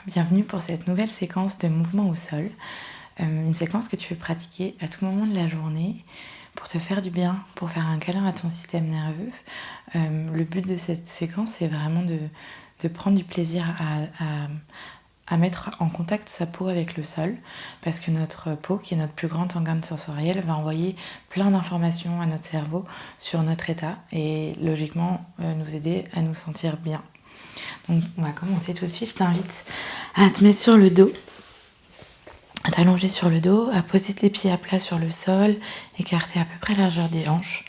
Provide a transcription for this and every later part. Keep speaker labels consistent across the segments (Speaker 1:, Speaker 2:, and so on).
Speaker 1: Bienvenue pour cette nouvelle séquence de mouvement au sol. Une séquence que tu peux pratiquer à tout moment de la journée pour te faire du bien, pour faire un câlin à ton système nerveux. Le but de cette séquence, c'est vraiment de prendre du plaisir à mettre en contact sa peau avec le sol, parce que notre peau, qui est notre plus grand organe sensoriel, va envoyer plein d'informations à notre cerveau sur notre état et logiquement nous aider à nous sentir bien. Donc on va commencer tout de suite. Je t'invite à te mettre sur le dos, à t'allonger sur le dos, à poser tes pieds à plat sur le sol, écarter à peu près la largeur des hanches,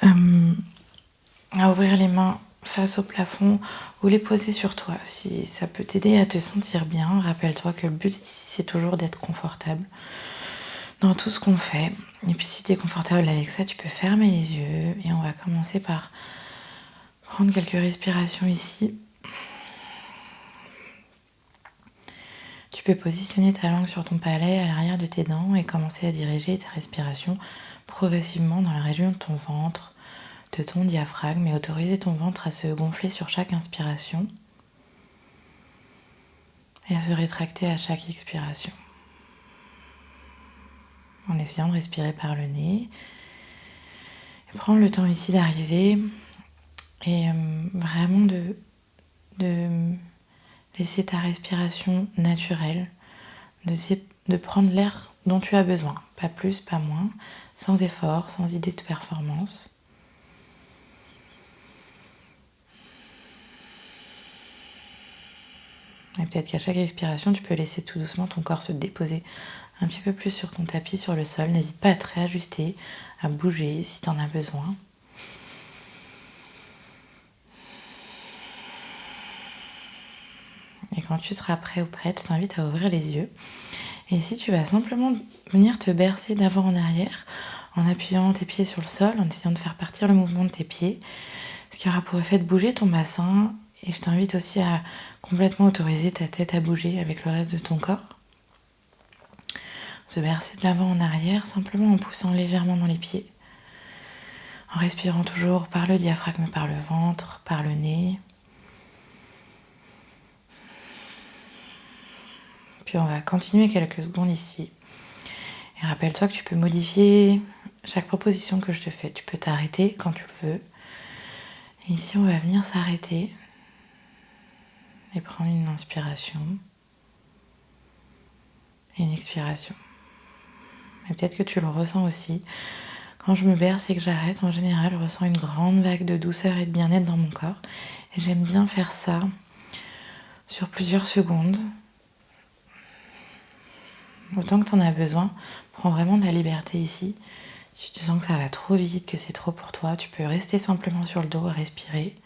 Speaker 1: à ouvrir les mains face au plafond ou les poser sur toi. Si ça peut t'aider à te sentir bien, rappelle-toi que le but ici, c'est toujours d'être confortable dans tout ce qu'on fait. Et puis si tu es confortable avec ça, tu peux fermer les yeux et on va commencer par prendre quelques respirations ici. Tu peux positionner ta langue sur ton palais à l'arrière de tes dents et commencer à diriger ta respiration progressivement dans la région de ton ventre, de ton diaphragme, et autoriser ton ventre à se gonfler sur chaque inspiration et à se rétracter à chaque expiration. En essayant de respirer par le nez. Et prendre le temps ici d'arriver et vraiment de laisser ta respiration naturelle, de prendre l'air dont tu as besoin, pas plus, pas moins, sans effort, sans idée de performance. Et peut-être qu'à chaque expiration, tu peux laisser tout doucement ton corps se déposer un petit peu plus sur ton tapis, sur le sol. N'hésite pas à te réajuster, à bouger si tu en as besoin. Et quand tu seras prêt ou prête, je t'invite à ouvrir les yeux. Et ici, tu vas simplement venir te bercer d'avant en arrière en appuyant tes pieds sur le sol, en essayant de faire partir le mouvement de tes pieds, ce qui aura pour effet de bouger ton bassin. Et je t'invite aussi à complètement autoriser ta tête à bouger avec le reste de ton corps. Se bercer de l'avant en arrière, simplement en poussant légèrement dans les pieds. En respirant toujours par le diaphragme, par le ventre, par le nez. Puis on va continuer quelques secondes ici. Et rappelle-toi que tu peux modifier chaque proposition que je te fais. Tu peux t'arrêter quand tu le veux. Et ici, on va venir s'arrêter et prendre une inspiration et une expiration. Et peut-être que tu le ressens aussi. Quand je me berce et que j'arrête, en général, je ressens une grande vague de douceur et de bien-être dans mon corps. Et j'aime bien faire ça sur plusieurs secondes. Autant que tu en as besoin, prends vraiment de la liberté ici. Si tu sens que ça va trop vite, que c'est trop pour toi, tu peux rester simplement sur le dos à respirer.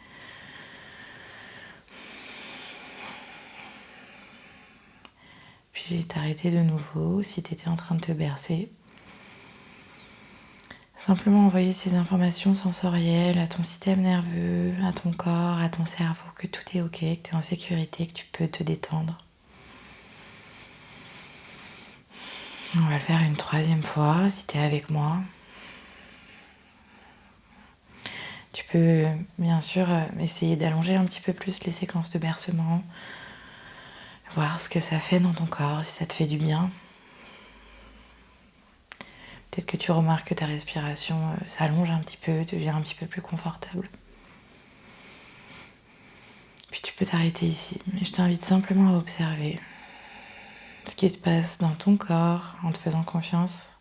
Speaker 1: Puis t'arrêter de nouveau si tu étais en train de te bercer. Simplement envoyer ces informations sensorielles à ton système nerveux, à ton corps, à ton cerveau, que tout est ok, que tu es en sécurité, que tu peux te détendre. On va le faire une troisième fois si tu es avec moi. Tu peux bien sûr essayer d'allonger un petit peu plus les séquences de bercement, voir ce que ça fait dans ton corps, si ça te fait du bien. Peut-être que tu remarques que ta respiration s'allonge un petit peu, devient un petit peu plus confortable. Puis tu peux t'arrêter ici. Mais je t'invite simplement à observer ce qui se passe dans ton corps en te faisant confiance.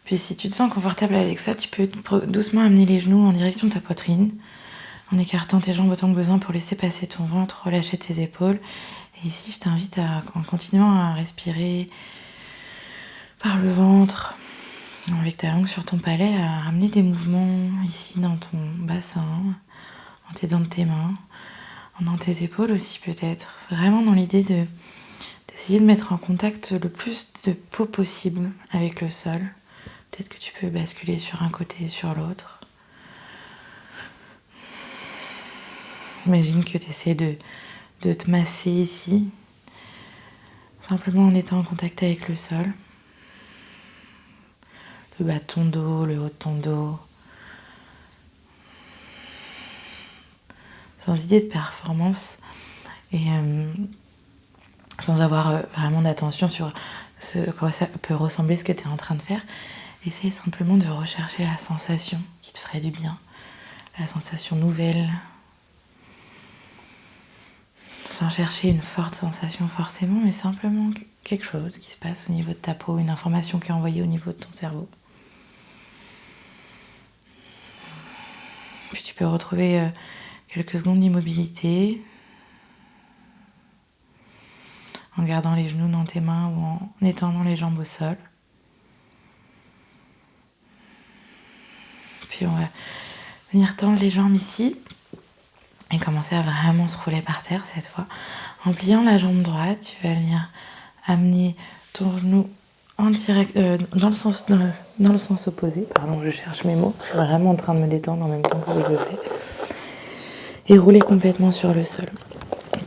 Speaker 1: Puis si tu te sens confortable avec ça, tu peux doucement amener les genoux en direction de ta poitrine, en écartant tes jambes autant que besoin pour laisser passer ton ventre, relâcher tes épaules. Et ici, je t'invite en continuant à respirer par le ventre, avec ta langue sur ton palais, à amener des mouvements ici dans ton bassin, en t'aidant de tes mains, dans tes épaules aussi peut-être. Vraiment dans l'idée d'essayer de mettre en contact le plus de peau possible avec le sol. Peut-être que tu peux basculer sur un côté et sur l'autre. Imagine que tu essaies de te masser ici, simplement en étant en contact avec le sol. Le bas de ton dos, le haut de ton dos, sans idée de performance et sans avoir vraiment d'attention sur quoi ça peut ressembler, ce que tu es en train de faire. Essaye simplement de rechercher la sensation qui te ferait du bien, la sensation nouvelle, sans chercher une forte sensation forcément, mais simplement quelque chose qui se passe au niveau de ta peau, une information qui est envoyée au niveau de ton cerveau. Puis tu peux retrouver quelques secondes d'immobilité en gardant les genoux dans tes mains ou en étendant les jambes au sol. Puis on va venir tendre les jambes ici et commencer à vraiment se rouler par terre cette fois. En pliant la jambe droite, tu vas venir amener ton genou en direct, dans le sens opposé. Pardon, je cherche mes mots. Je suis vraiment en train de me détendre en même temps que je le fais. Et rouler complètement sur le sol.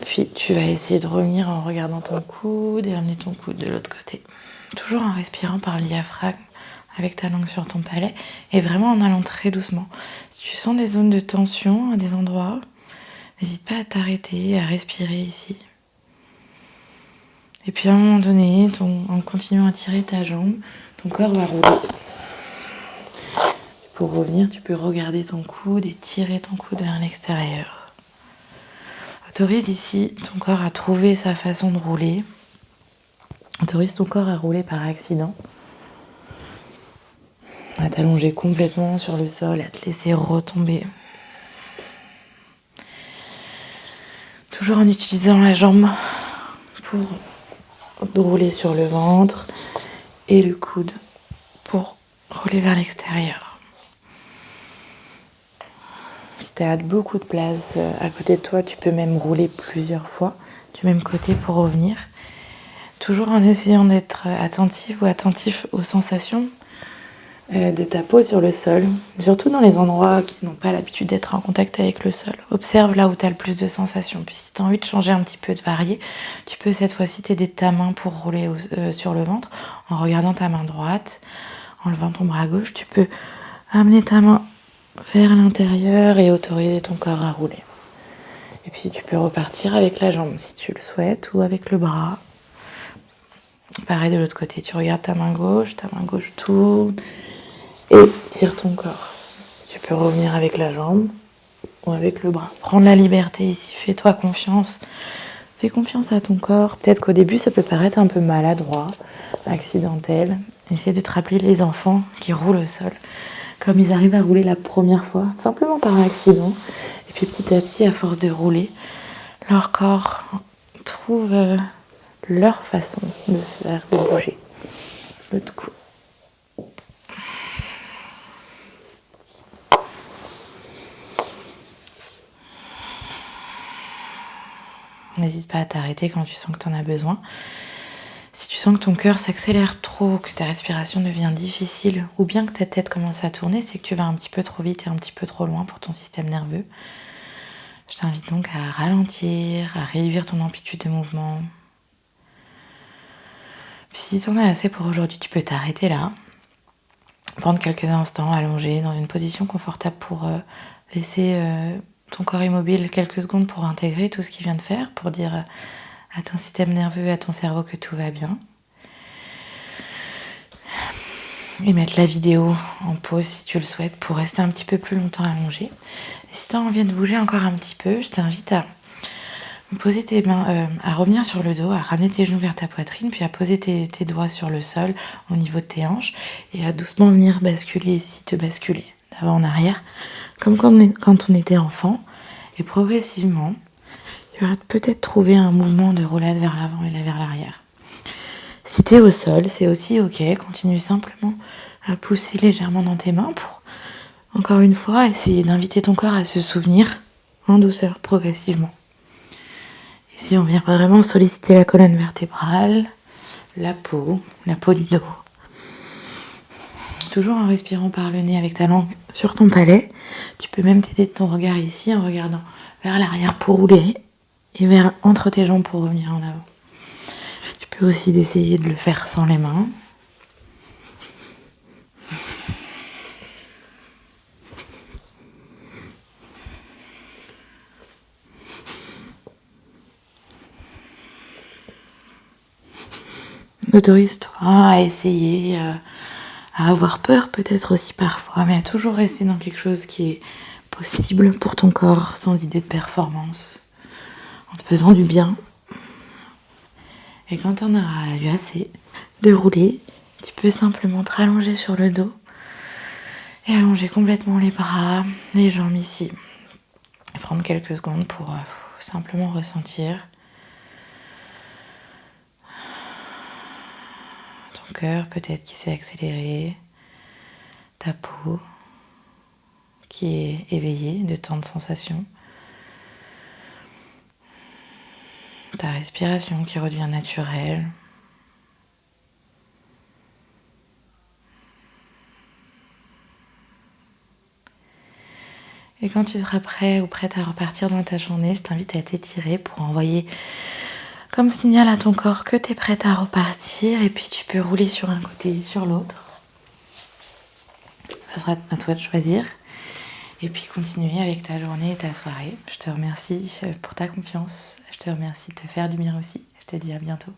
Speaker 1: Puis tu vas essayer de revenir en regardant ton coude et amener ton coude de l'autre côté. Toujours en respirant par le diaphragme avec ta langue sur ton palais et vraiment en allant très doucement. Si tu sens des zones de tension à des endroits, n'hésite pas à t'arrêter, à respirer ici. Et puis à un moment donné, en continuant à tirer ta jambe, ton corps va rouler. Pour revenir, tu peux regarder ton coude et tirer ton coude vers l'extérieur. Autorise ici ton corps à trouver sa façon de rouler. Autorise ton corps à rouler par accident. À t'allonger complètement sur le sol, à te laisser retomber. Toujours en utilisant la jambe pour rouler sur le ventre et le coude pour rouler vers l'extérieur. Si tu as beaucoup de place à côté de toi, tu peux même rouler plusieurs fois du même côté pour revenir. Toujours en essayant d'être attentive ou attentif aux sensations de ta peau sur le sol, surtout dans les endroits qui n'ont pas l'habitude d'être en contact avec le sol. Observe là où tu as le plus de sensations. Puis si tu as envie de changer un petit peu, de varier, tu peux cette fois-ci t'aider de ta main pour rouler sur le ventre en regardant ta main droite, en levant ton bras gauche. Tu peux amener ta main vers l'intérieur et autoriser ton corps à rouler. Et puis tu peux repartir avec la jambe si tu le souhaites ou avec le bras. Pareil de l'autre côté, tu regardes ta main gauche tourne et tire ton corps. Tu peux revenir avec la jambe ou avec le bras. Prends la liberté ici, fais-toi confiance. Fais confiance à ton corps. Peut-être qu'au début, ça peut paraître un peu maladroit, accidentel. Essaie de te rappeler les enfants qui roulent au sol, comme ils arrivent à rouler la première fois, simplement par accident. Et puis petit à petit, à force de rouler, leur corps trouve leur façon de faire, de bouger. L'autre coup. N'hésite pas à t'arrêter quand tu sens que tu en as besoin. Si tu sens que ton cœur s'accélère trop, que ta respiration devient difficile, ou bien que ta tête commence à tourner, c'est que tu vas un petit peu trop vite et un petit peu trop loin pour ton système nerveux. Je t'invite donc à ralentir, à réduire ton amplitude de mouvement. Puis si tu en as assez pour aujourd'hui, tu peux t'arrêter là, prendre quelques instants allongé dans une position confortable pour laisser ton corps immobile quelques secondes pour intégrer tout ce qu'il vient de faire, pour dire à ton système nerveux, à ton cerveau que tout va bien. Et mettre la vidéo en pause si tu le souhaites pour rester un petit peu plus longtemps allongé. Et si tu as envie de bouger encore un petit peu, je t'invite à poser tes mains, à revenir sur le dos, à ramener tes genoux vers ta poitrine, puis à poser tes doigts sur le sol au niveau de tes hanches et à doucement venir basculer ici, te basculer d'avant en arrière, comme quand on était enfant. Et progressivement, tu vas peut-être trouver un mouvement de roulade vers l'avant et vers l'arrière. Si tu es au sol, c'est aussi ok. Continue simplement à pousser légèrement dans tes mains pour, encore une fois, essayer d'inviter ton corps à se souvenir en douceur, progressivement. Ici, on vient vraiment solliciter la colonne vertébrale, la peau du dos. Toujours en respirant par le nez avec ta langue sur ton palais. Tu peux même t'aider de ton regard ici en regardant vers l'arrière pour rouler et vers entre tes jambes pour revenir en avant. Tu peux aussi essayer de le faire sans les mains. Autorise-toi à essayer, à avoir peur peut-être aussi parfois, mais à toujours rester dans quelque chose qui est possible pour ton corps, sans idée de performance, en te faisant du bien. Et quand tu en auras eu assez de rouler, tu peux simplement te rallonger sur le dos et allonger complètement les bras, les jambes ici. Et prendre quelques secondes pour simplement ressentir ton cœur peut-être qui s'est accéléré, ta peau qui est éveillée de tant de sensations, ta respiration qui redevient naturelle. Et quand tu seras prêt ou prête à repartir dans ta journée, je t'invite à t'étirer pour envoyer comme signal à ton corps que tu es prête à repartir. Et puis tu peux rouler sur un côté, sur l'autre. Ça sera à toi de choisir. Et puis continuer avec ta journée et ta soirée. Je te remercie pour ta confiance. Je te remercie de te faire du bien aussi. Je te dis à bientôt.